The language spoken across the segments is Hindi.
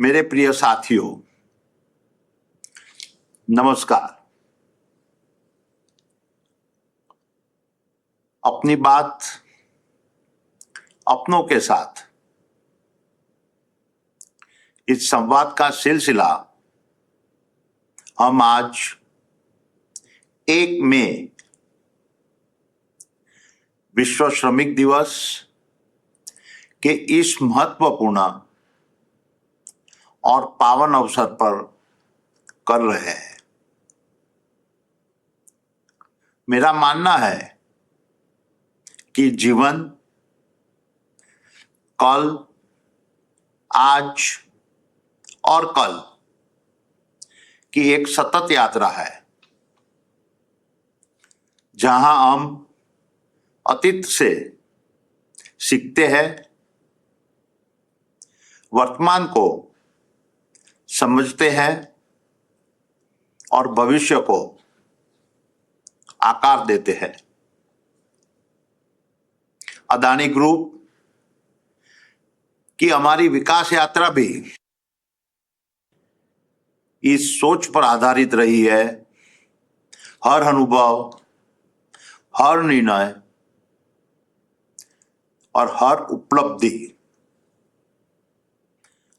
मेरे प्रिय साथियों, नमस्कार। अपनी बात अपनों के साथ इस संवाद का सिलसिला हम आज 1 मई विश्व श्रमिक दिवस के इस महत्वपूर्ण और पावन अवसर पर कर रहे हैं। मेरा मानना है कि जीवन कल, आज और कल की एक सतत यात्रा है, जहां हम अतीत से सीखते हैं, वर्तमान को समझते हैं और भविष्य को आकार देते हैं। अदानी ग्रुप की हमारी विकास यात्रा भी इस सोच पर आधारित रही है। हर अनुभव, हर निर्णय और हर उपलब्धि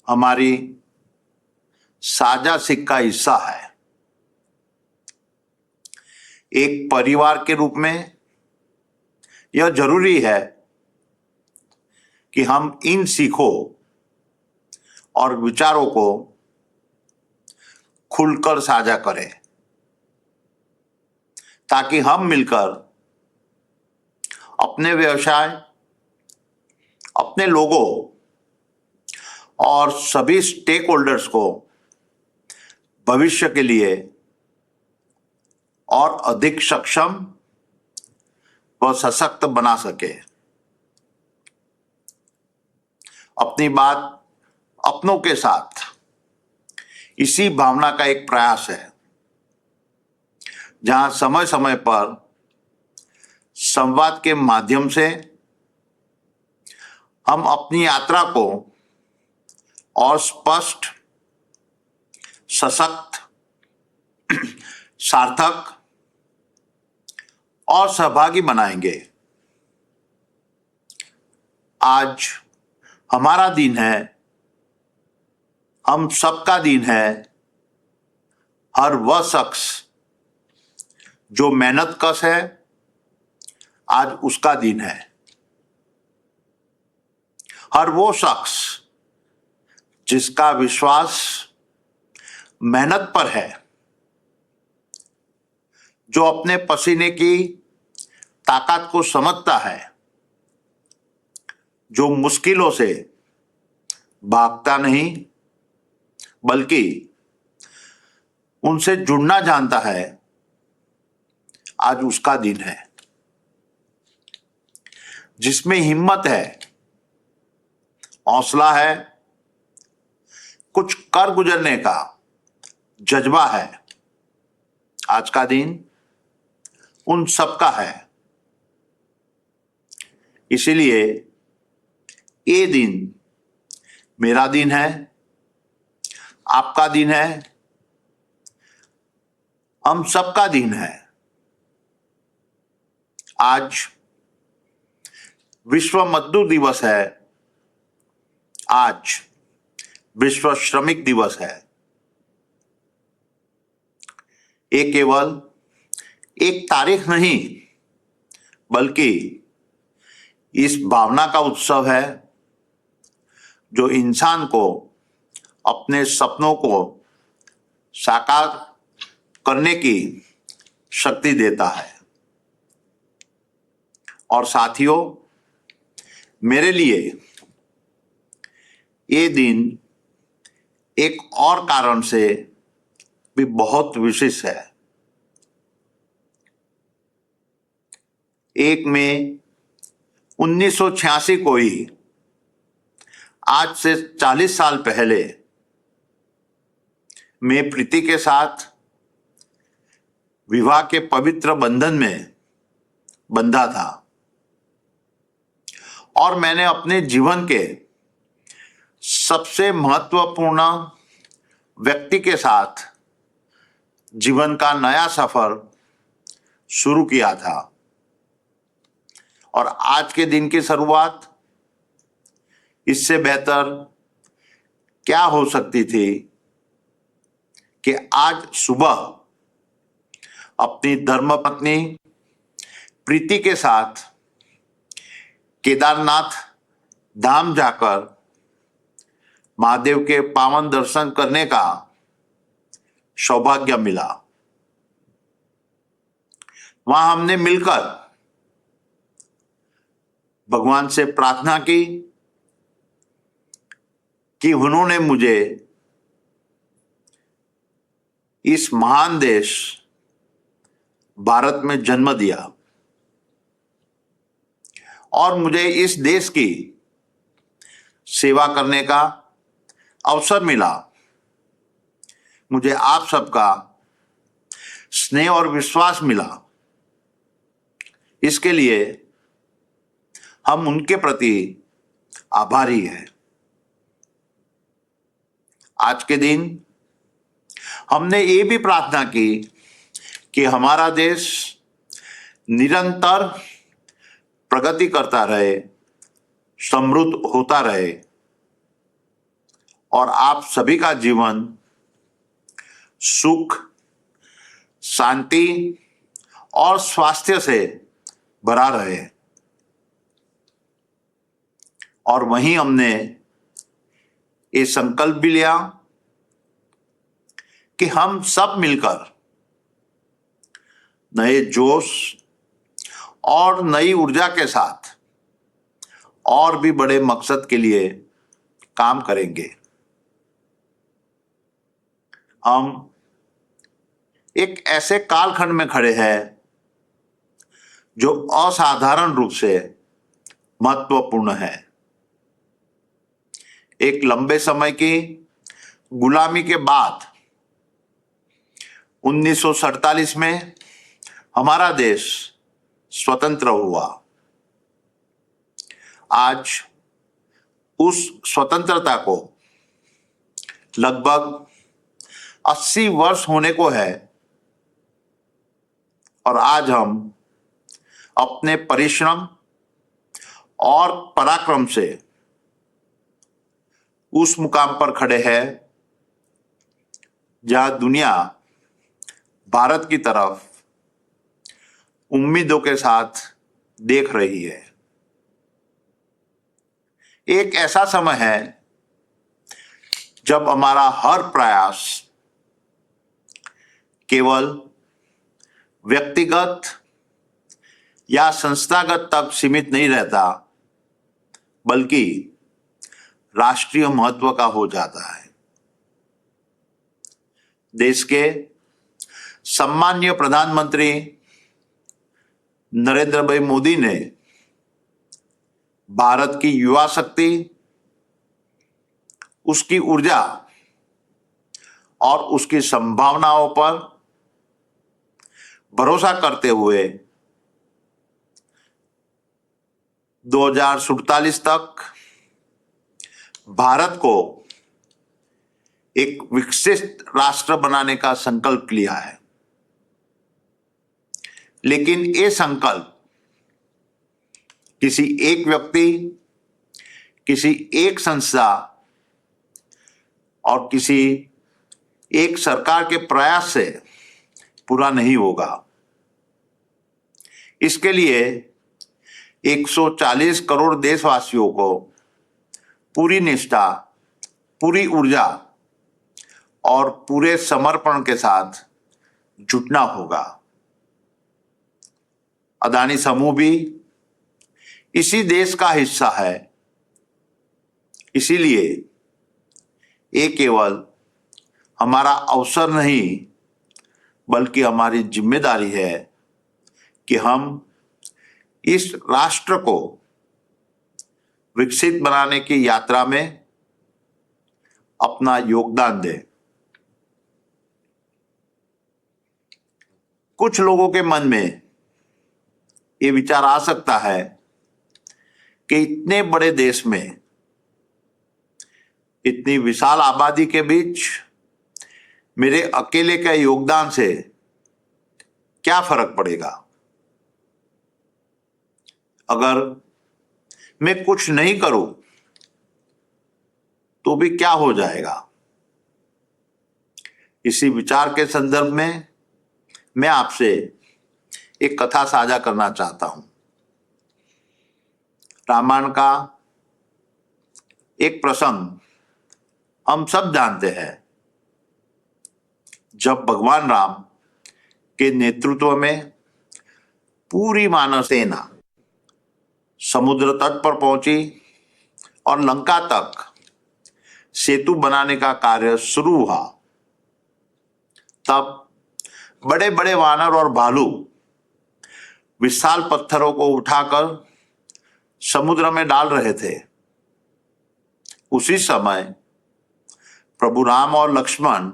हमारी साझा सीख का हिस्सा है। एक परिवार के रूप में यह जरूरी है कि हम इन सीखों और विचारों को खुलकर साझा करें, ताकि हम मिलकर अपने व्यवसाय, अपने लोगों और सभी स्टेक होल्डर्स को भविष्य के लिए और अधिक सक्षम व सशक्त बना सके। अपनी बात अपनों के साथ इसी भावना का एक प्रयास है, जहां समय समय पर संवाद के माध्यम से हम अपनी यात्रा को और स्पष्ट, सशक्त, सार्थक और सहभागी बनाएंगे। आज हमारा दिन है, हम सबका दिन है। हर वह शख्स जो मेहनत कश है, आज उसका दिन है। हर वो शख्स जिसका विश्वास मेहनत पर है, जो अपने पसीने की ताकत को समझता है, जो मुश्किलों से भागता नहीं बल्कि उनसे जुड़ना जानता है, आज उसका दिन है। जिसमें हिम्मत है, हौसला है, कुछ कर गुजरने का जज्बा है, आज का दिन उन सबका है। इसीलिए ये दिन मेरा दिन है, आपका दिन है, हम सबका दिन है। आज विश्व मजदूर दिवस है, आज विश्व श्रमिक दिवस है। ये केवल एक तारीख नहीं, बल्कि इस भावना का उत्सव है जो इंसान को अपने सपनों को साकार करने की शक्ति देता है। और साथियों, मेरे लिए ये दिन एक और कारण से भी बहुत विशेष है। 1 मई 1986 को ही, आज से 40 साल पहले, मैं प्रीति के साथ विवाह के पवित्र बंधन में बंधा था और मैंने अपने जीवन के सबसे महत्वपूर्ण व्यक्ति के साथ जीवन का नया सफर शुरू किया था। और आज के दिन की शुरुआत इससे बेहतर क्या हो सकती थी कि आज सुबह अपनी धर्मपत्नी प्रीति के साथ केदारनाथ धाम जाकर महादेव के पावन दर्शन करने का सौभाग्य मिला। वहां हमने मिलकर भगवान से प्रार्थना की कि उन्होंने मुझे इस महान देश भारत में जन्म दिया और मुझे इस देश की सेवा करने का अवसर मिला। मुझे आप सबका स्नेह और विश्वास मिला। इसके लिए हम उनके प्रति आभारी हैं। आज के दिन हमने ये भी प्रार्थना की कि हमारा देश निरंतर प्रगति करता रहे, समृद्ध होता रहे और आप सभी का जीवन सुख, शांति और स्वास्थ्य से भरा रहे। और वहीं हमने ये संकल्प भी लिया कि हम सब मिलकर नए जोश और नई ऊर्जा के साथ और भी बड़े मकसद के लिए काम करेंगे। हम एक ऐसे कालखंड में खड़े हैं जो असाधारण रूप से महत्वपूर्ण है। एक लंबे समय की गुलामी के बाद 1947 में हमारा देश स्वतंत्र हुआ। आज उस स्वतंत्रता को लगभग 80 वर्ष होने को है और आज हम अपने परिश्रम और पराक्रम से उस मुकाम पर खड़े हैं जहां दुनिया भारत की तरफ उम्मीदों के साथ देख रही है। एक ऐसा समय है जब हमारा हर प्रयास केवल व्यक्तिगत या संस्थागत तक सीमित नहीं रहता, बल्कि राष्ट्रीय महत्व का हो जाता है। देश के सम्माननीय प्रधानमंत्री नरेंद्र भाई मोदी ने भारत की युवा शक्ति, उसकी ऊर्जा और उसकी संभावनाओं पर भरोसा करते हुए 2047 तक भारत को एक विकसित राष्ट्र बनाने का संकल्प लिया है। लेकिन ये संकल्प किसी एक व्यक्ति, किसी एक संस्था और किसी एक सरकार के प्रयास से पूरा नहीं होगा। इसके लिए 140 करोड़ देशवासियों को पूरी निष्ठा, पूरी ऊर्जा और पूरे समर्पण के साथ जुटना होगा। अदानी समूह भी इसी देश का हिस्सा है। इसीलिए ये केवल हमारा अवसर नहीं, बल्कि हमारी जिम्मेदारी है कि हम इस राष्ट्र को विकसित बनाने की यात्रा में अपना योगदान दें। कुछ लोगों के मन में ये विचार आ सकता है कि इतने बड़े देश में इतनी विशाल आबादी के बीच मेरे अकेले के योगदान से क्या फर्क पड़ेगा? अगर मैं कुछ नहीं करूं तो भी क्या हो जाएगा? इसी विचार के संदर्भ में मैं आपसे एक कथा साझा करना चाहता हूं। रामायण का एक प्रसंग हम सब जानते हैं, जब भगवान राम के नेतृत्व में पूरी मानव सेना समुद्र तट पर पहुंची और लंका तक सेतु बनाने का कार्य शुरू हुआ, तब बड़े बड़े वानर और भालू विशाल पत्थरों को उठाकर समुद्र में डाल रहे थे। उसी समय प्रभु राम और लक्ष्मण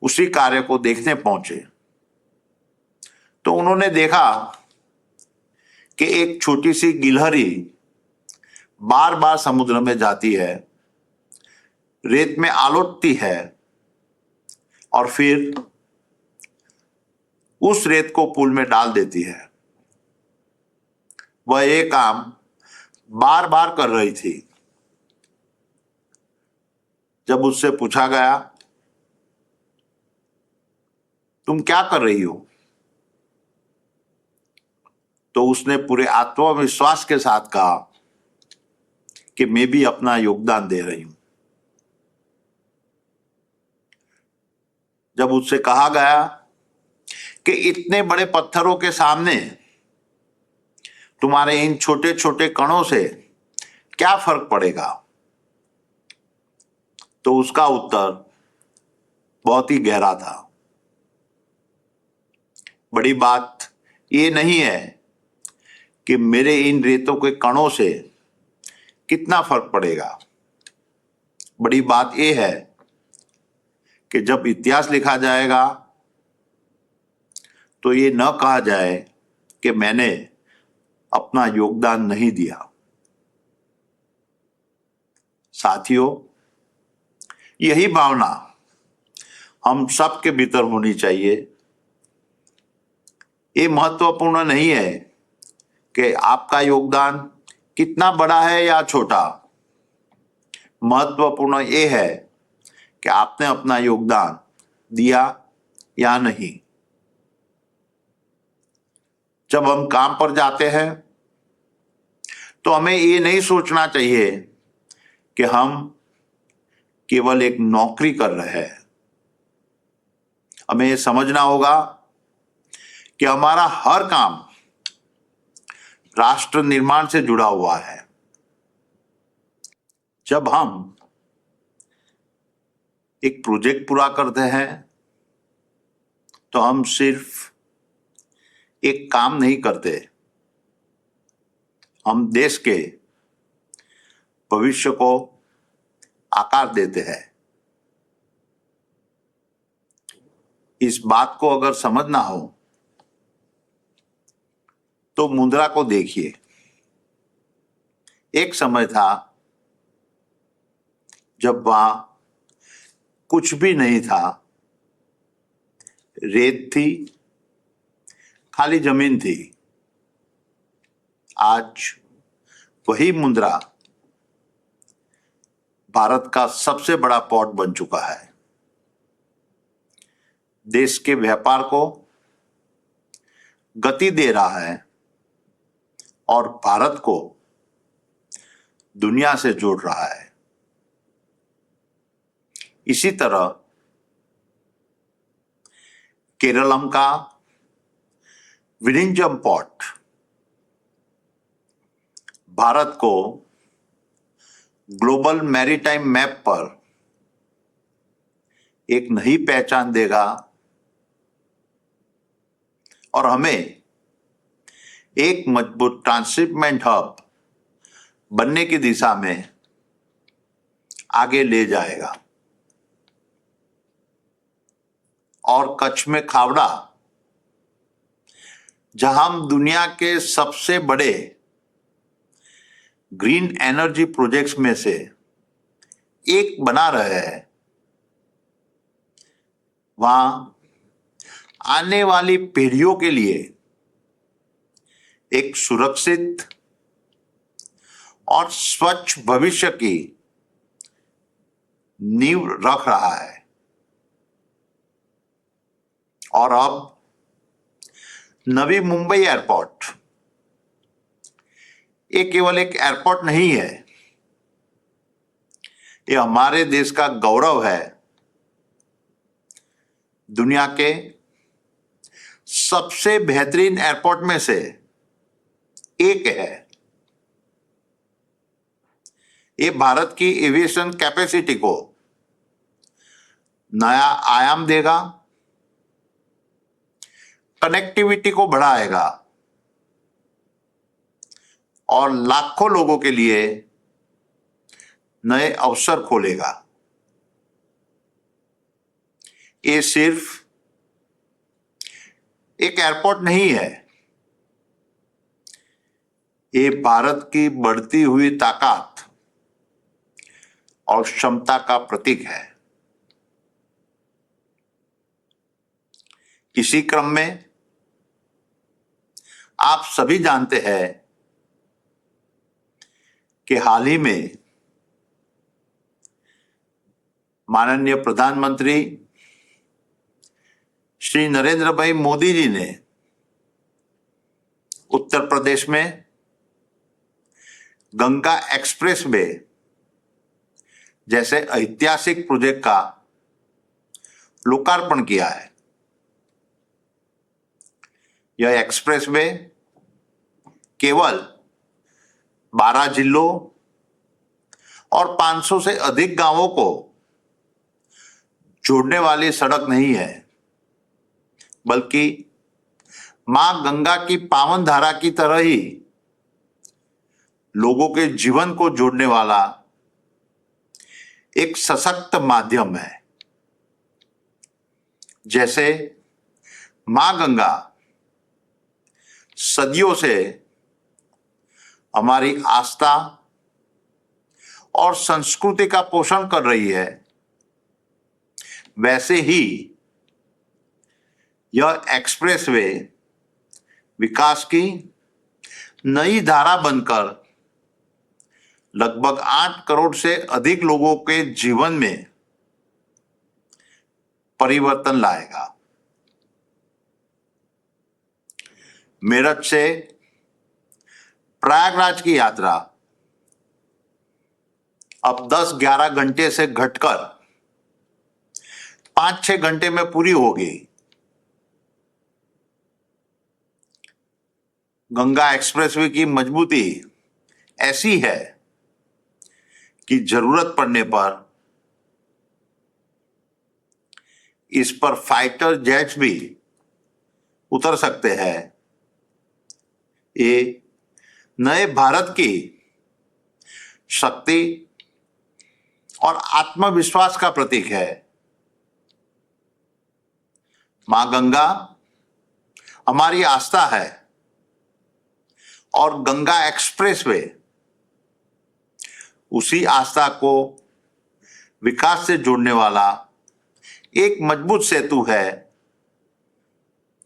उसी कार्य को देखने पहुंचे तो उन्होंने देखा कि एक छोटी सी गिलहरी बार बार समुद्र में जाती है, रेत में आलोटती है और फिर उस रेत को पुल में डाल देती है। वह ये काम बार बार कर रही थी। जब उससे पूछा गया, तुम क्या कर रही हो, तो उसने पूरे आत्मविश्वास के साथ कहा कि मैं भी अपना योगदान दे रही हूं। जब उससे कहा गया कि इतने बड़े पत्थरों के सामने तुम्हारे इन छोटे छोटे कणों से क्या फर्क पड़ेगा, तो उसका उत्तर बहुत ही गहरा था। बड़ी बात ये नहीं है कि मेरे इन रेतों के कणों से कितना फर्क पड़ेगा। बड़ी बात यह है कि जब इतिहास लिखा जाएगा तो ये न कहा जाए कि मैंने अपना योगदान नहीं दिया। साथियों, यही भावना हम सबके भीतर होनी चाहिए। ये महत्वपूर्ण नहीं है कि आपका योगदान कितना बड़ा है या छोटा। महत्वपूर्ण ये है कि आपने अपना योगदान दिया या नहीं। जब हम काम पर जाते हैं तो हमें ये नहीं सोचना चाहिए कि हम केवल एक नौकरी कर रहे हैं। हमें ये समझना होगा कि हमारा हर काम राष्ट्र निर्माण से जुड़ा हुआ है। जब हम एक प्रोजेक्ट पूरा करते हैं तो हम सिर्फ एक काम नहीं करते, हम देश के भविष्य को आकार देते हैं। इस बात को अगर समझना हो तो मुद्रा को देखिए। एक समय था जब वहां कुछ भी नहीं था, रेत थी, खाली जमीन थी। आज वही मुद्रा भारत का सबसे बड़ा पोर्ट बन चुका है। देश के व्यापार को गति दे रहा है और भारत को दुनिया से जोड़ रहा है। इसी तरह केरलम का विरिंजम पोर्ट भारत को ग्लोबल मैरीटाइम मैप पर एक नई पहचान देगा और हमें एक मजबूत ट्रांसशिपमेंट हब बनने की दिशा में आगे ले जाएगा। और कच्छ में खावड़ा, जहां हम दुनिया के सबसे बड़े ग्रीन एनर्जी प्रोजेक्ट्स में से एक बना रहे हैं, वहां आने वाली पीढ़ियों के लिए एक सुरक्षित और स्वच्छ भविष्य की नींव रख रहा है। और अब नवी मुंबई एयरपोर्ट ये केवल एक एयरपोर्ट नहीं है, ये हमारे देश का गौरव है। दुनिया के सबसे बेहतरीन एयरपोर्ट में से एक है। ये भारत की एविएशन कैपेसिटी को नया आयाम देगा, कनेक्टिविटी को बढ़ाएगा और लाखों लोगों के लिए नए अवसर खोलेगा। ये सिर्फ एक एयरपोर्ट नहीं है, ये भारत की बढ़ती हुई ताकत और क्षमता का प्रतीक है। इसी क्रम में आप सभी जानते हैं कि हाल ही में माननीय प्रधानमंत्री श्री नरेंद्र भाई मोदी जी ने उत्तर प्रदेश में गंगा एक्सप्रेस वे जैसे ऐतिहासिक प्रोजेक्ट का लोकार्पण किया है। यह एक्सप्रेस वे केवल 12 जिलों और 500 से अधिक गांवों को जोड़ने वाली सड़क नहीं है, बल्कि मां गंगा की पावन धारा की तरह ही लोगों के जीवन को जोड़ने वाला एक सशक्त माध्यम है। जैसे मां गंगा सदियों से हमारी आस्था और संस्कृति का पोषण कर रही है, वैसे ही यह एक्सप्रेसवे विकास की नई धारा बनकर लगभग 8 करोड़ से अधिक लोगों के जीवन में परिवर्तन लाएगा। मेरठ से प्रयागराज की यात्रा अब 10-11 घंटे से घटकर 5-6 घंटे में पूरी होगी। गंगा एक्सप्रेसवे की मजबूती ऐसी है कि जरूरत पड़ने पर इस पर फाइटर जेट्स भी उतर सकते हैं। ये नए भारत की शक्ति और आत्मविश्वास का प्रतीक है। मां गंगा हमारी आस्था है और गंगा एक्सप्रेसवे उसी आस्था को विकास से जोड़ने वाला एक मजबूत सेतु है,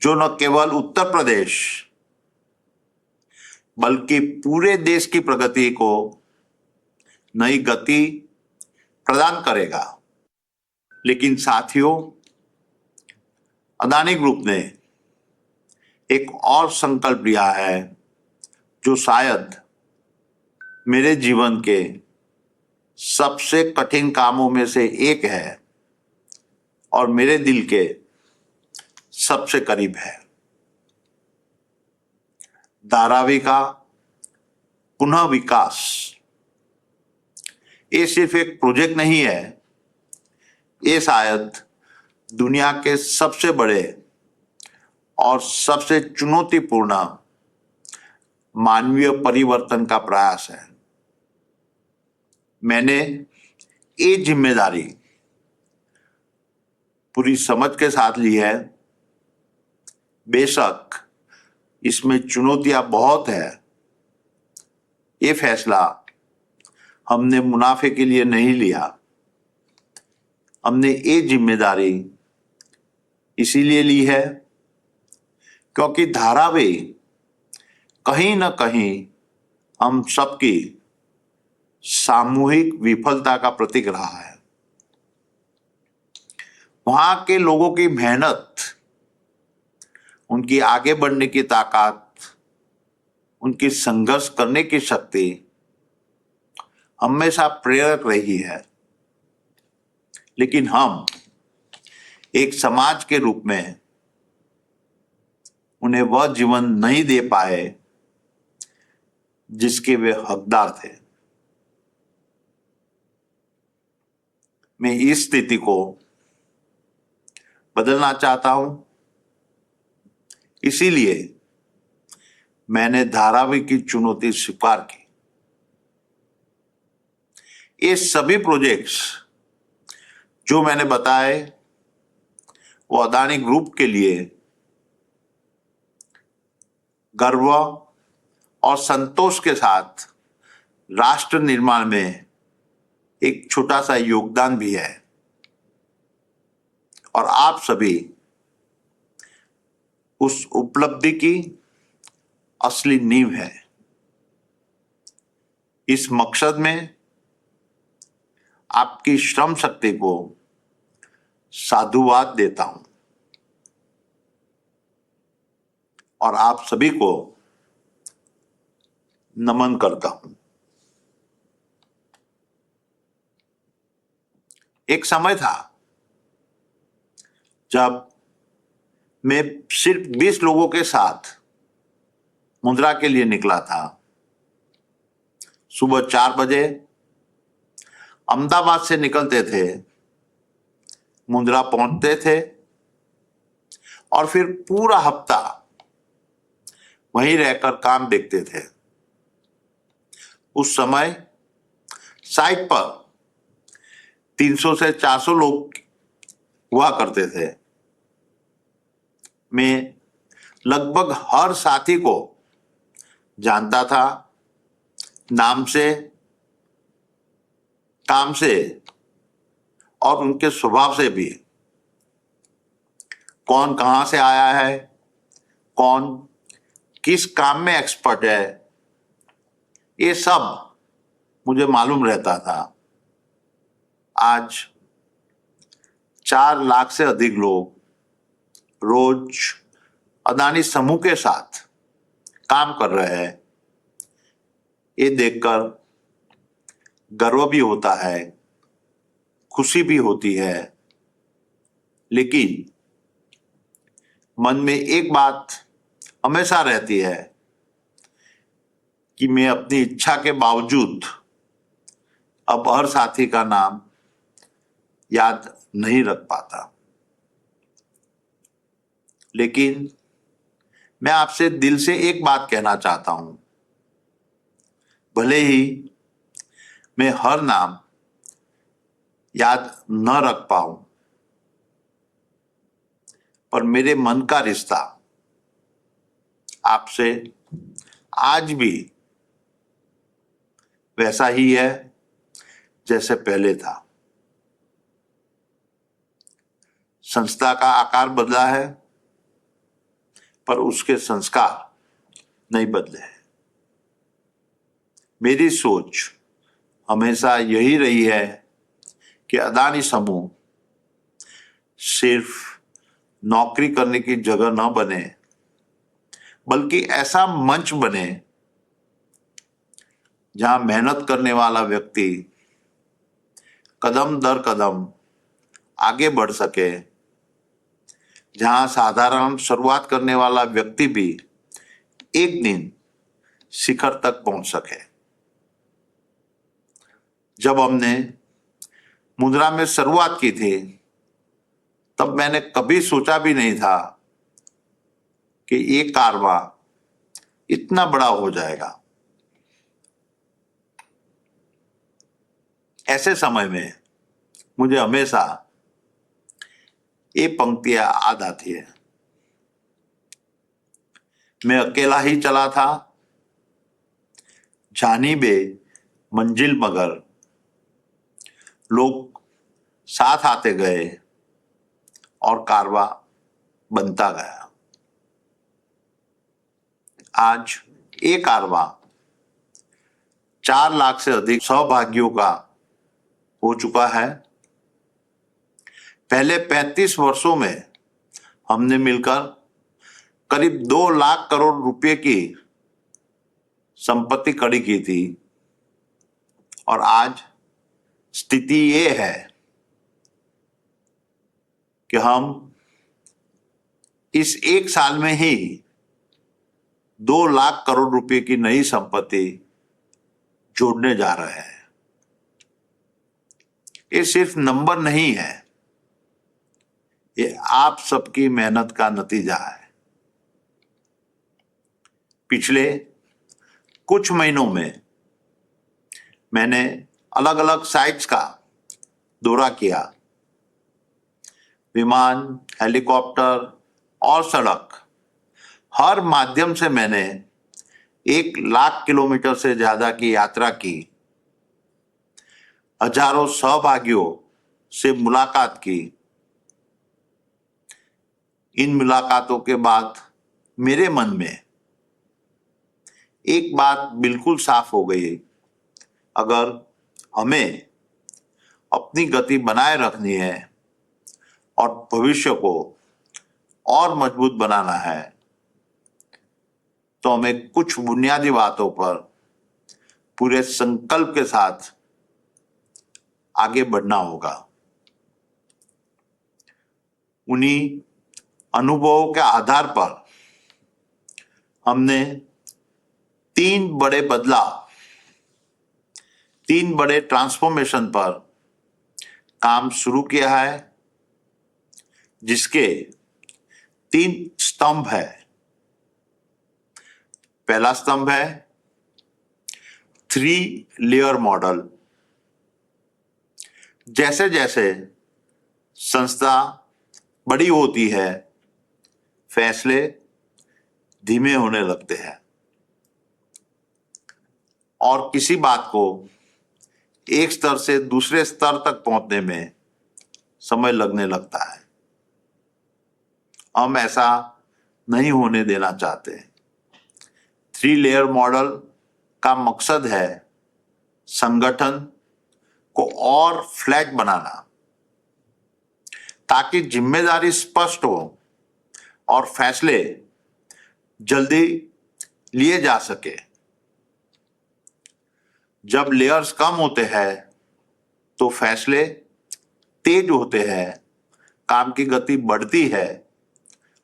जो न केवल उत्तर प्रदेश बल्कि पूरे देश की प्रगति को नई गति प्रदान करेगा। लेकिन साथियों, अदानी ग्रुप ने एक और संकल्प लिया है जो शायद मेरे जीवन के सबसे कठिन कामों में से एक है और मेरे दिल के सबसे करीब है। धारावी का पुनः विकास ये सिर्फ एक प्रोजेक्ट नहीं है, ये शायद दुनिया के सबसे बड़े और सबसे चुनौतीपूर्ण मानवीय परिवर्तन का प्रयास है। मैंने ये जिम्मेदारी पूरी समझ के साथ ली है। बेशक इसमें चुनौतियां बहुत है। ये फैसला हमने मुनाफे के लिए नहीं लिया, हमने ये जिम्मेदारी इसीलिए ली है क्योंकि धारावी कहीं न कहीं हम सबकी सामूहिक विफलता का प्रतीक रहा है। वहां के लोगों की मेहनत, उनकी आगे बढ़ने की ताकत, उनकी संघर्ष करने की शक्ति हमेशा प्रेरक रही है। लेकिन हम एक समाज के रूप में उन्हें वह जीवन नहीं दे पाए जिसके वे हकदार थे। मैं इस स्थिति को बदलना चाहता हूं, इसीलिए मैंने धारावी की चुनौती स्वीकार की। ये सभी प्रोजेक्ट्स जो मैंने बताए वो अदानी ग्रुप के लिए गर्व और संतोष के साथ राष्ट्र निर्माण में एक छोटा सा योगदान भी है। और आप सभी उस उपलब्धि की असली नींव है। इस मकसद में आपकी श्रम शक्ति को साधुवाद देता हूं और आप सभी को नमन करता हूं। एक समय था जब मैं सिर्फ 20 लोगों के साथ मुंद्रा के लिए निकला था। सुबह 4 बजे अहमदाबाद से निकलते थे, मुंद्रा पहुंचते थे और फिर पूरा हफ्ता वहीं रहकर काम देखते थे। उस समय साइट पर 300 से 400 लोग हुआ करते थे। मैं लगभग हर साथी को जानता था, नाम से, काम से और उनके स्वभाव से भी। कौन कहां से आया है, कौन किस काम में एक्सपर्ट है, ये सब मुझे मालूम रहता था। आज 4 लाख से अधिक लोग रोज अदानी समूह के साथ काम कर रहे हैं। ये देखकर गर्व भी होता है, खुशी भी होती है, लेकिन मन में एक बात हमेशा रहती है कि मैं अपनी इच्छा के बावजूद अब हर साथी का नाम याद नहीं रख पाता। लेकिन मैं आपसे दिल से एक बात कहना चाहता हूं। भले ही मैं हर नाम याद न रख पाऊं, पर मेरे मन का रिश्ता आपसे आज भी वैसा ही है जैसे पहले था। संस्था का आकार बदला है, पर उसके संस्कार नहीं बदले हैं। मेरी सोच हमेशा यही रही है कि अदानी समूह सिर्फ नौकरी करने की जगह न बने, बल्कि ऐसा मंच बने जहां मेहनत करने वाला व्यक्ति कदम दर कदम आगे बढ़ सके, जहां साधारण शुरुआत करने वाला व्यक्ति भी एक दिन शिखर तक पहुंच सके। जब हमने मुंद्रा में शुरुआत की थी, तब मैंने कभी सोचा भी नहीं था कि ये कारवां इतना बड़ा हो जाएगा। ऐसे समय में मुझे हमेशा ये पंक्तियां याद आती है। मैं अकेला ही चला था, जानी बे मंजिल मगर, लोग साथ आते गए और कारवा बनता गया। आज ये कारवा 4 लाख से अधिक सौभाग्यों का हो चुका है। पहले 35 वर्षों में हमने मिलकर करीब 2 लाख करोड़ रुपए की संपत्ति खड़ी की थी और आज स्थिति ये है कि हम इस 1 साल में ही 2 लाख करोड़ रुपए की नई संपत्ति जोड़ने जा रहे हैं। ये सिर्फ नंबर नहीं है, ये आप सबकी मेहनत का नतीजा है। पिछले कुछ महीनों में मैंने अलग अलग साइट्स का दौरा किया। विमान, हेलीकॉप्टर और सड़क, हर माध्यम से मैंने 1 लाख किलोमीटर से ज्यादा की यात्रा की। हजारों सहभागियों से मुलाकात की। इन मुलाकातों के बाद मेरे मन में एक बात बिल्कुल साफ हो गई। अगर हमें अपनी गति बनाए रखनी है और भविष्य को और मजबूत बनाना है तो हमें कुछ बुनियादी बातों पर पूरे संकल्प के साथ आगे बढ़ना होगा। उन्हीं अनुभवों के आधार पर हमने 3 बड़े बदलाव, 3 बड़े ट्रांसफॉर्मेशन पर काम शुरू किया है, जिसके 3 स्तंभ है। पहला स्तंभ है 3 लेयर मॉडल। जैसे जैसे संस्था बड़ी होती है, फैसले धीमे होने लगते हैं और किसी बात को एक स्तर से दूसरे स्तर तक पहुंचने में समय लगने लगता है। हम ऐसा नहीं होने देना चाहते। 3 लेयर मॉडल का मकसद है संगठन को और फ्लैट बनाना, ताकि जिम्मेदारी स्पष्ट हो और फैसले जल्दी लिए जा सके। जब लेयर्स कम होते हैं तो फैसले तेज होते हैं, काम की गति बढ़ती है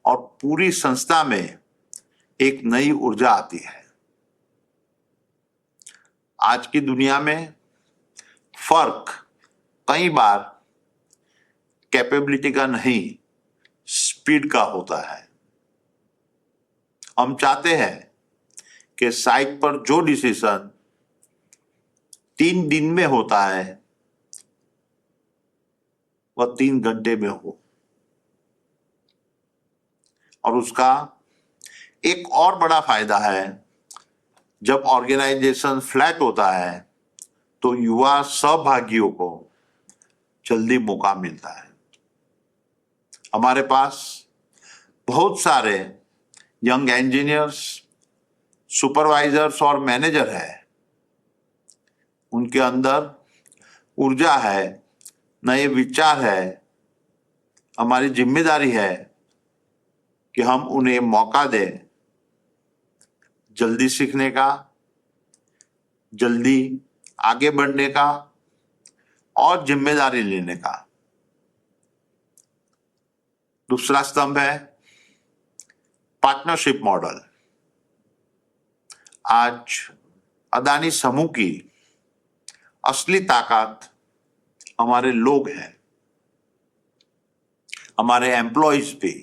और पूरी संस्था में एक नई ऊर्जा आती है। आज की दुनिया में फर्क कई बार कैपेबिलिटी का नहीं, स्पीड का होता है। हम चाहते हैं कि साइट पर जो डिसीजन 3 दिन में होता है वह 3 घंटे में हो। और उसका एक और बड़ा फायदा है, जब ऑर्गेनाइजेशन फ्लैट होता है तो युवा सहभागियों को जल्दी मौका मिलता है। हमारे पास बहुत सारे यंग इंजीनियर्स, सुपरवाइजर्स और मैनेजर है। उनके अंदर ऊर्जा है, नए विचार है। हमारी जिम्मेदारी है कि हम उन्हें मौका दें जल्दी सीखने का, जल्दी आगे बढ़ने का और जिम्मेदारी लेने का। दूसरा स्तंभ है पार्टनरशिप मॉडल। आज अदानी समूह की असली ताकत हमारे लोग हैं, हमारे एम्प्लॉयज भी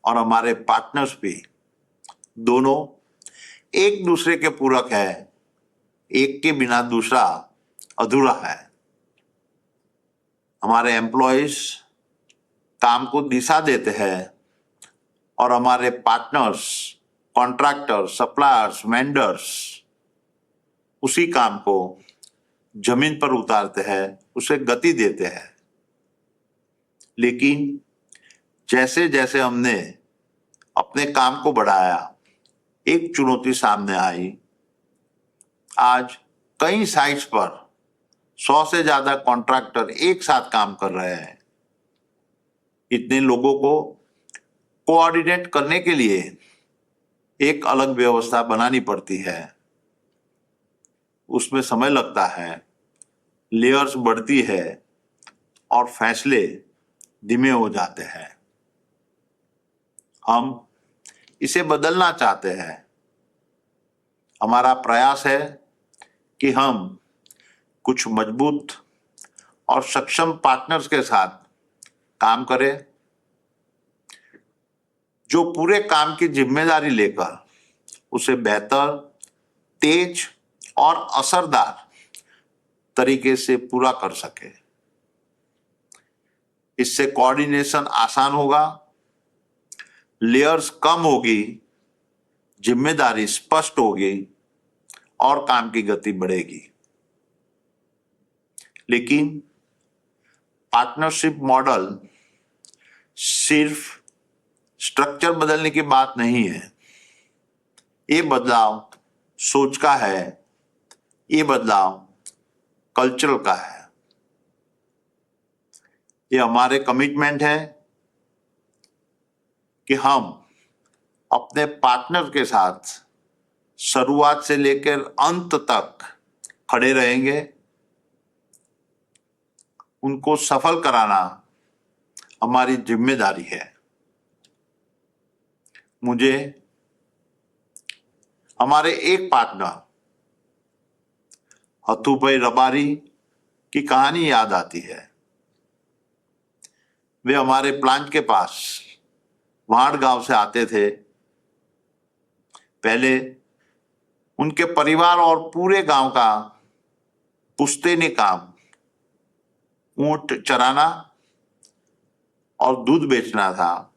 और हमारे पार्टनर्स भी। दोनों एक दूसरे के पूरक है, एक के बिना दूसरा अधूरा है। हमारे एम्प्लॉयज काम को दिशा देते हैं और हमारे पार्टनर्स, कॉन्ट्रैक्टर्स, सप्लायर्स, वेंडर्स उसी काम को जमीन पर उतारते हैं, उसे गति देते हैं। लेकिन जैसे जैसे हमने अपने काम को बढ़ाया, एक चुनौती सामने आई। आज कई साइट्स पर 100 से ज्यादा कॉन्ट्रैक्टर एक साथ काम कर रहे हैं। इतने लोगों को कोऑर्डिनेट करने के लिए एक अलग व्यवस्था बनानी पड़ती है। उसमें समय लगता है, लेयर्स बढ़ती है और फैसले धीमे हो जाते हैं। हम इसे बदलना चाहते हैं। हमारा प्रयास है कि हम कुछ मजबूत और सक्षम पार्टनर्स के साथ काम करें, जो पूरे काम की जिम्मेदारी लेकर उसे बेहतर, तेज और असरदार तरीके से पूरा कर सके। इससे कोऑर्डिनेशन आसान होगा, लेयर्स कम होगी, जिम्मेदारी स्पष्ट होगी और काम की गति बढ़ेगी। लेकिन पार्टनरशिप मॉडल सिर्फ स्ट्रक्चर बदलने की बात नहीं है। ये बदलाव सोच का है, ये बदलाव कल्चरल का है। ये हमारे कमिटमेंट है कि हम अपने पार्टनर के साथ शुरुआत से लेकर अंत तक खड़े रहेंगे। उनको सफल कराना हमारी जिम्मेदारी है। मुझे हमारे एक पार्टनर हथुभाई रबारी की कहानी याद आती है। वे हमारे प्लांट के पास वाड़ गांव से आते थे। पहले उनके परिवार और पूरे गांव का पुश्तैनी काम ऊंट चराना और दूध बेचना था।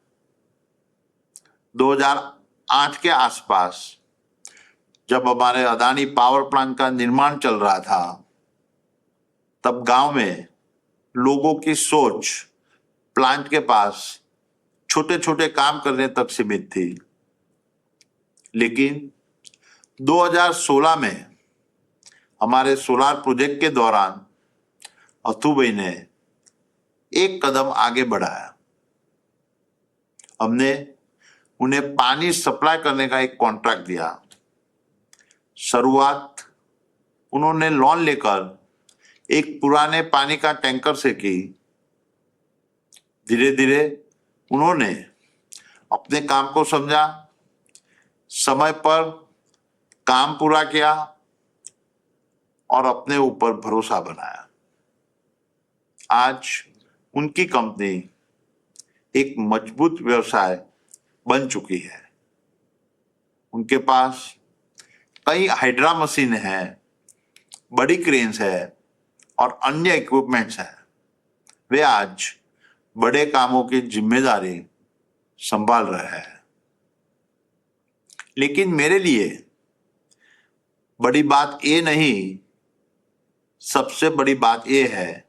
2008 के आसपास जब हमारे अदानी पावर प्लांट का निर्माण चल रहा था, तब गांव में लोगों की सोच प्लांट के पास छोटे छोटे काम करने तक सीमित थी। लेकिन 2016 में हमारे सोलार प्रोजेक्ट के दौरान अथुभाई ने एक कदम आगे बढ़ाया। हमने उन्हें पानी सप्लाई करने का एक कॉन्ट्रैक्ट दिया। शुरुआत उन्होंने लोन लेकर एक पुराने पानी का टैंकर से की। धीरे धीरे उन्होंने अपने काम को समझा, समय पर काम पूरा किया और अपने ऊपर भरोसा बनाया। आज उनकी कंपनी एक मजबूत व्यवसाय बन चुकी है। उनके पास कई हाइड्रा मशीन है, बड़ी क्रेन्स है और अन्य इक्विपमेंट्स हैं। वे आज बड़े कामों की जिम्मेदारी संभाल रहे हैं। लेकिन मेरे लिए बड़ी बात ये नहीं, सबसे बड़ी बात ये है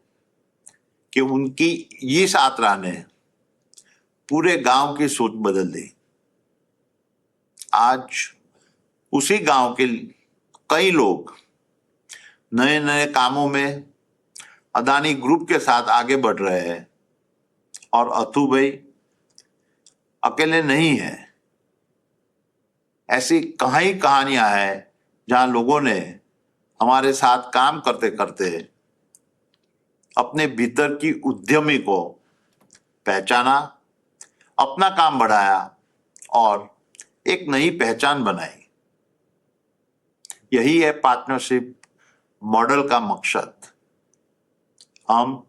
कि उनकी इस यात्रा ने पूरे गांव की सोच बदल दी। आज उसी गांव के कई लोग नए नए कामों में अदानी ग्रुप के साथ आगे बढ़ रहे हैं और अथुभाई अकेले नहीं है। ऐसी कई कहानियां हैं जहां लोगों ने हमारे साथ काम करते करते अपने भीतर की उद्यमी को पहचाना, अपना काम बढ़ाया और एक नई पहचान बनाई। यही है पार्टनरशिप मॉडल का मकसद। हम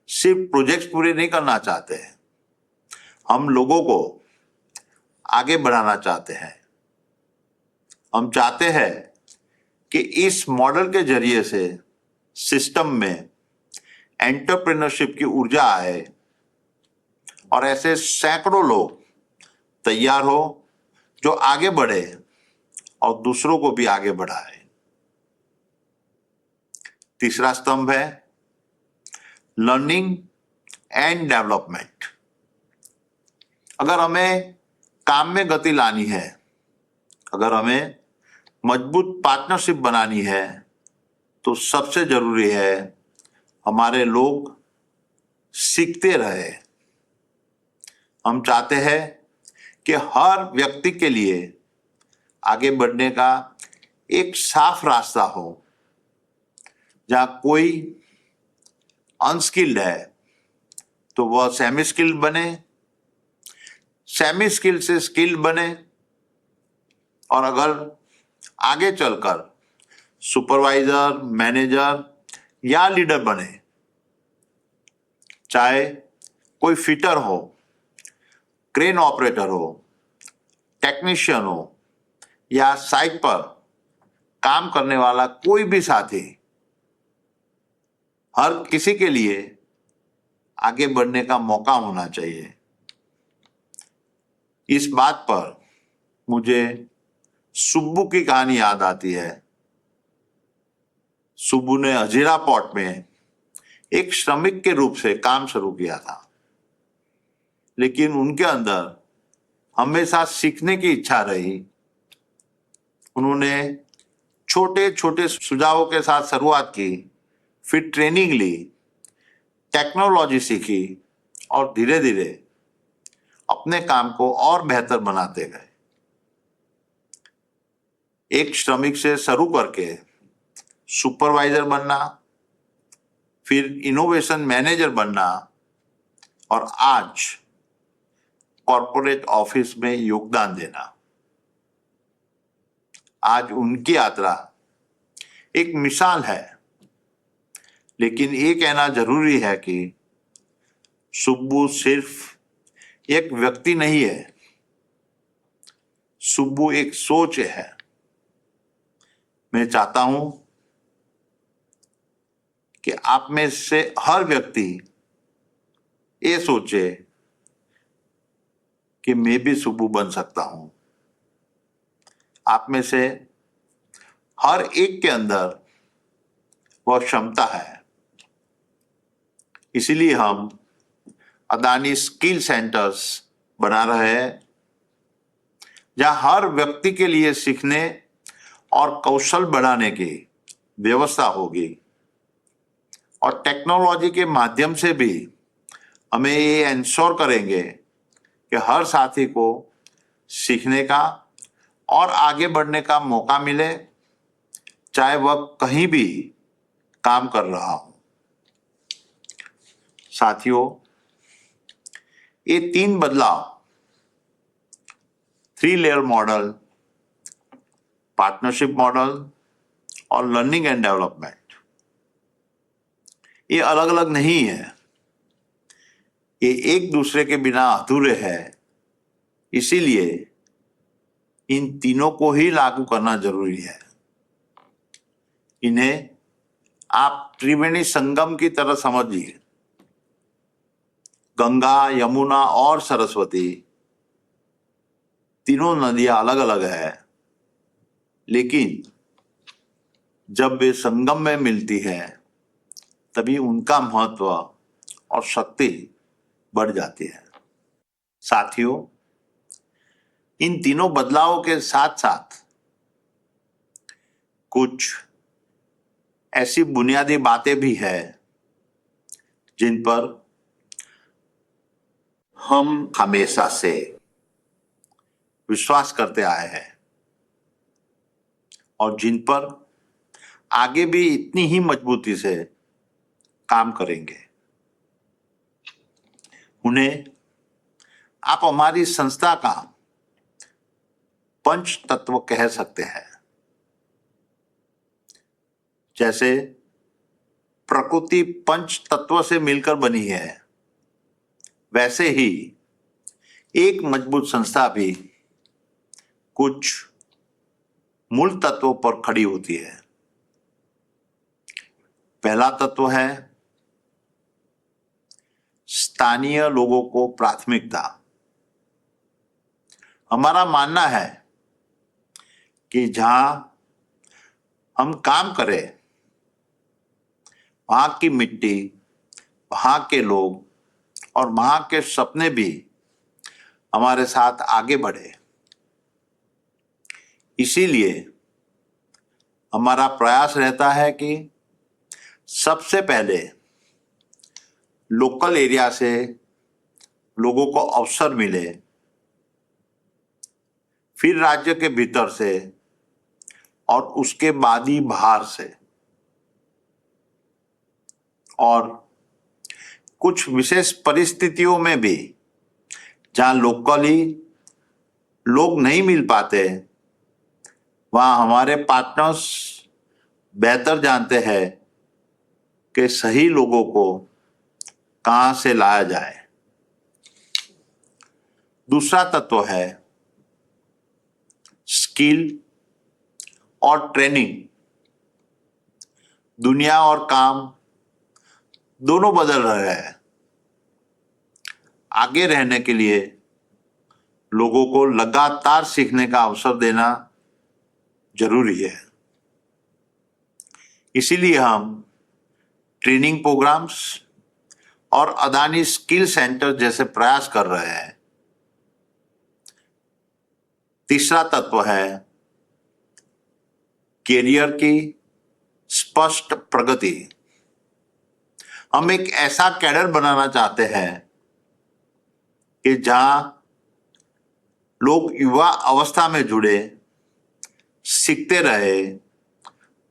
सिर्फ प्रोजेक्ट्स पूरे नहीं करना चाहते हैं, हम लोगों को आगे बढ़ाना चाहते हैं। हम चाहते हैं कि इस मॉडल के जरिए से सिस्टम में एंटरप्रेन्योरशिप की ऊर्जा आए और ऐसे सैकड़ों लोग तैयार हो जो आगे बढ़े और दूसरों को भी आगे बढ़ाए। तीसरा स्तंभ है लर्निंग एंड डेवलपमेंट। अगर हमें काम में गति लानी है, अगर हमें मजबूत पार्टनरशिप बनानी है, तो सबसे जरूरी है हमारे लोग सीखते रहे। हम चाहते हैं कि हर व्यक्ति के लिए आगे बढ़ने का एक साफ रास्ता हो। जहां कोई अनस्किल्ड है तो वह सेमी स्किल्ड बने, सेमी स्किल्ड से स्किल्ड बने, और अगर आगे चलकर सुपरवाइजर, मैनेजर या लीडर बने, चाहे कोई फिटर हो, क्रेन ऑपरेटर हो, टेक्नीशियन हो, या साइट पर काम करने वाला कोई भी साथी, हर किसी के लिए आगे बढ़ने का मौका होना चाहिए। इस बात पर मुझे सुब्बू की कहानी याद आती है। सुब्बू ने हजीरा पोर्ट में एक श्रमिक के रूप से काम शुरू किया था, लेकिन उनके अंदर हमेशा सीखने की इच्छा रही। उन्होंने छोटे छोटे सुझावों के साथ शुरुआत की, फिर ट्रेनिंग ली, टेक्नोलॉजी सीखी और धीरे धीरे अपने काम को और बेहतर बनाते गए। एक श्रमिक से शुरू करके सुपरवाइजर बनना, फिर इनोवेशन मैनेजर बनना, और आज कॉर्पोरेट ऑफिस में योगदान देना। आज उनकी यात्रा एक मिसाल है, लेकिन ये कहना जरूरी है कि सुब्बू सिर्फ एक व्यक्ति नहीं है, सुब्बू एक सोच है। मैं चाहता हूं कि आप में से हर व्यक्ति ये सोचे कि मैं भी सुब्बू बन सकता हूं। आप में से हर एक के अंदर वह क्षमता है। इसीलिए हम अदानी स्किल सेंटर्स बना रहे हैं, जहां हर व्यक्ति के लिए सीखने और कौशल बढ़ाने की व्यवस्था होगी। और टेक्नोलॉजी के माध्यम से भी हमें ये इंश्योर करेंगे कि हर साथी को सीखने का और आगे बढ़ने का मौका मिले, चाहे वह कहीं भी काम कर रहा हो। साथियों, ये 3 बदलाव, 3 लेयर मॉडल, पार्टनरशिप मॉडल और लर्निंग एंड डेवलपमेंट, ये अलग अलग नहीं है, ये एक दूसरे के बिना अधूरे हैं। इसीलिए इन तीनों को ही लागू करना जरूरी है। इन्हें आप त्रिवेणी संगम की तरह समझिए। गंगा, यमुना और सरस्वती तीनों नदियां अलग अलग है, लेकिन जब वे संगम में मिलती है तभी उनका महत्व और शक्ति बढ़ जाती है। साथियों, इन तीनों बदलावों के साथ साथ कुछ ऐसी बुनियादी बातें भी है जिन पर हम हमेशा से विश्वास करते आए हैं और जिन पर आगे भी इतनी ही मजबूती से काम करेंगे। उन्हें आप हमारी संस्था का पंच तत्व कह सकते हैं। जैसे प्रकृति पंच तत्व से मिलकर बनी है, वैसे ही एक मजबूत संस्था भी कुछ मूल तत्वों पर खड़ी होती है। पहला तत्व है स्थानीय लोगों को प्राथमिकता। हमारा मानना है कि जहां हम काम करें, वहां की मिट्टी, वहां के लोग और मां के सपने भी हमारे साथ आगे बढ़े। इसीलिए हमारा प्रयास रहता है कि सबसे पहले लोकल एरिया से लोगों को अवसर मिले, फिर राज्य के भीतर से और उसके बाद ही बाहर से। और कुछ विशेष परिस्थितियों में भी जहां लोकली लोग नहीं मिल पाते, वहां हमारे पार्टनर्स बेहतर जानते हैं कि सही लोगों को कहां से लाया जाए। दूसरा तत्व है स्किल और ट्रेनिंग। दुनिया और काम दोनों बदल रहे हैं। आगे रहने के लिए लोगों को लगातार सीखने का अवसर देना जरूरी है। इसीलिए हम ट्रेनिंग प्रोग्राम्स और अदानी स्किल सेंटर जैसे प्रयास कर रहे हैं। तीसरा तत्व है कैरियर की स्पष्ट प्रगति। हम एक ऐसा कैडर बनाना चाहते हैं कि जहां लोग युवा अवस्था में जुड़े, सीखते रहे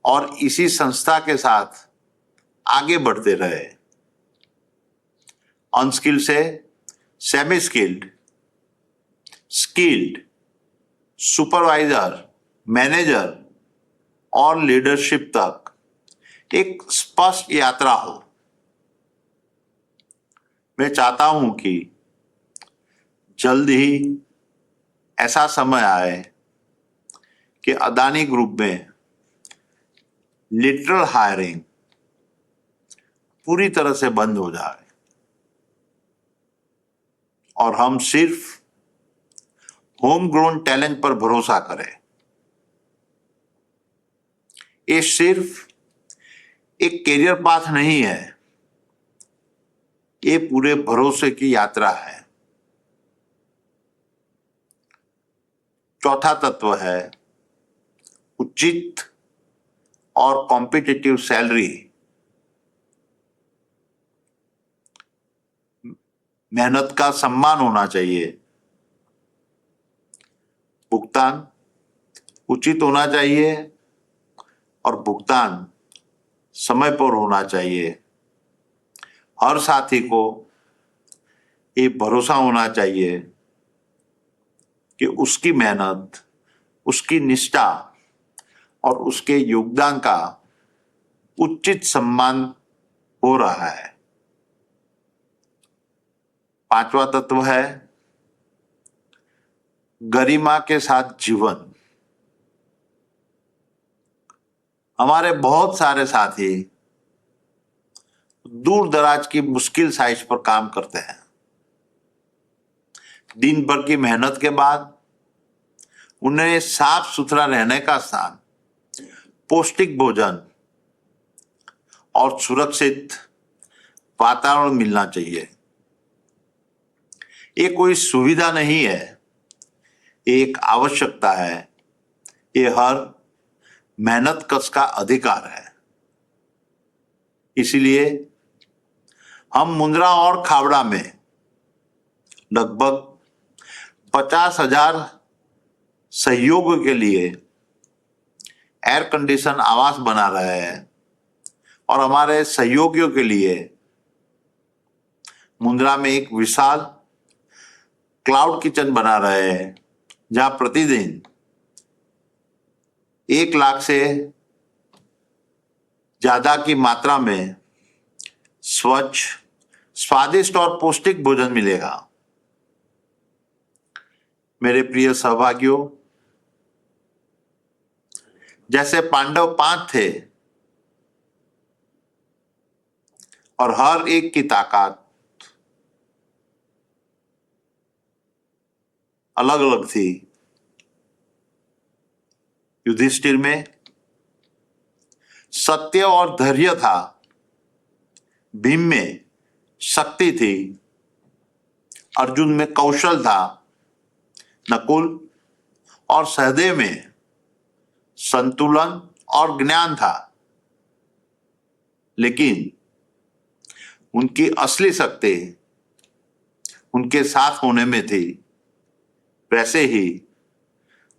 और इसी संस्था के साथ आगे बढ़ते रहे। अनस्किल्ड से semi skilled, skilled, supervisor, manager और लीडरशिप तक एक स्पष्ट यात्रा हो। मैं चाहता हूं कि जल्द ही ऐसा समय आए कि अदानी ग्रुप में लिटरल हायरिंग पूरी तरह से बंद हो जाए और हम सिर्फ होम ग्रोन टैलेंट पर भरोसा करें। ये सिर्फ एक कैरियर पाथ नहीं है, ये पूरे भरोसे की यात्रा है। चौथा तत्व है उचित और कॉम्पिटिटिव सैलरी। मेहनत का सम्मान होना चाहिए, भुगतान उचित होना चाहिए और भुगतान समय पर होना चाहिए। हर साथी को ये भरोसा होना चाहिए कि उसकी मेहनत, उसकी निष्ठा और उसके योगदान का उचित सम्मान हो रहा है। पांचवा तत्व है गरिमा के साथ जीवन। हमारे बहुत सारे साथी दूर दराज की मुश्किल साइट पर काम करते हैं। दिन भर की मेहनत के बाद उन्हें साफ सुथरा रहने का स्थान, पौष्टिक भोजन और सुरक्षित वातावरण मिलना चाहिए। ये कोई सुविधा नहीं है, ये एक आवश्यकता है। ये हर मेहनत कश का अधिकार है। इसलिए हम मुंद्रा और खावड़ा में लगभग 50,000 सहयोगों के लिए एयर कंडीशन आवास बना रहे हैं और हमारे सहयोगियों के लिए मुंद्रा में एक विशाल क्लाउड किचन बना रहे हैं, जहां प्रतिदिन 1 लाख से ज्यादा की मात्रा में स्वच्छ, स्वादिष्ट और पौष्टिक भोजन मिलेगा। मेरे प्रिय सहभागियों, जैसे पांडव 5 थे और हर एक की ताकत अलग अलग थी। युधिष्ठिर में सत्य और धैर्य था, भीम में शक्ति थी अर्जुन में कौशल था, नकुल और सहदेव में संतुलन और ज्ञान था, लेकिन उनकी असली शक्ति उनके साथ होने में थी। वैसे ही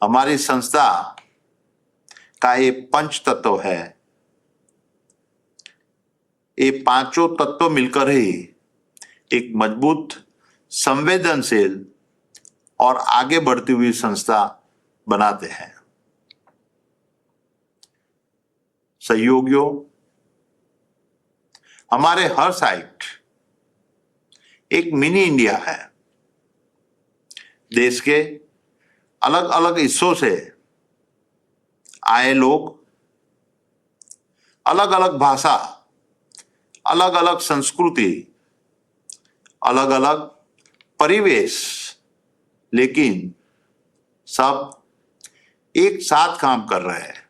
हमारी संस्था का ये पंच तत्व है। ये पांचों तत्व मिलकर ही एक मजबूत, संवेदनशील और आगे बढ़ती हुई संस्था बनाते हैं। सहयोगियों, हमारे हर साइट एक मिनी इंडिया है। देश के अलग अलग हिस्सों से आए लोग, अलग अलग भाषा, अलग अलग संस्कृति, अलग अलग परिवेश, लेकिन सब एक साथ काम कर रहे हैं।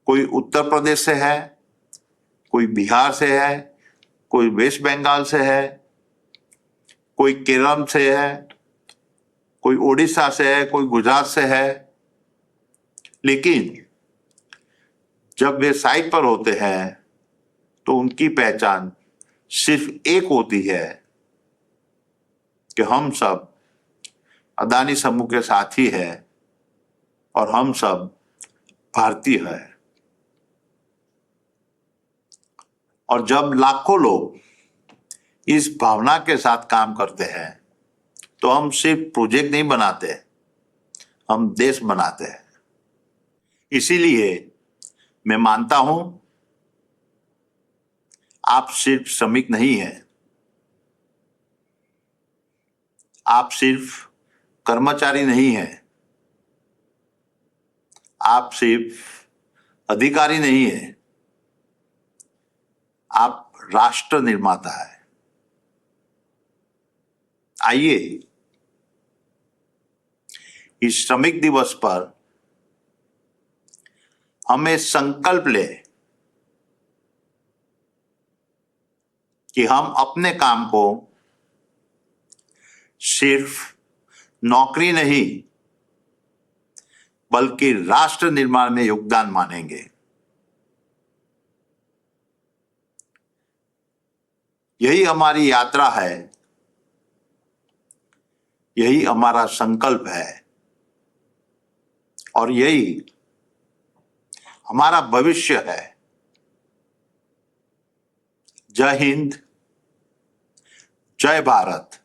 कोई उत्तर प्रदेश से है, कोई बिहार से है, कोई वेस्ट बंगाल से है, कोई केरल से है, कोई उड़ीसा से है, कोई गुजरात से है। लेकिन जब वे साइट पर होते हैं तो उनकी पहचान सिर्फ एक होती है कि हम सब अदानी समूह के साथी हैं और हम सब भारतीय हैं। और जब लाखों लोग इस भावना के साथ काम करते हैं तो हम सिर्फ प्रोजेक्ट नहीं बनाते, हम देश बनाते हैं। इसीलिए मैं मानता हूं, आप सिर्फ श्रमिक नहीं हैं, आप सिर्फ कर्मचारी नहीं हैं, आप सिर्फ अधिकारी नहीं हैं, आप राष्ट्र निर्माता है। आइए इस श्रमिक दिवस पर हमें संकल्प ले कि हम अपने काम को सिर्फ नौकरी नहीं बल्कि राष्ट्र निर्माण में योगदान मानेंगे। यही हमारी यात्रा है, यही हमारा संकल्प है और यही हमारा भविष्य है। जय हिंद, जय भारत।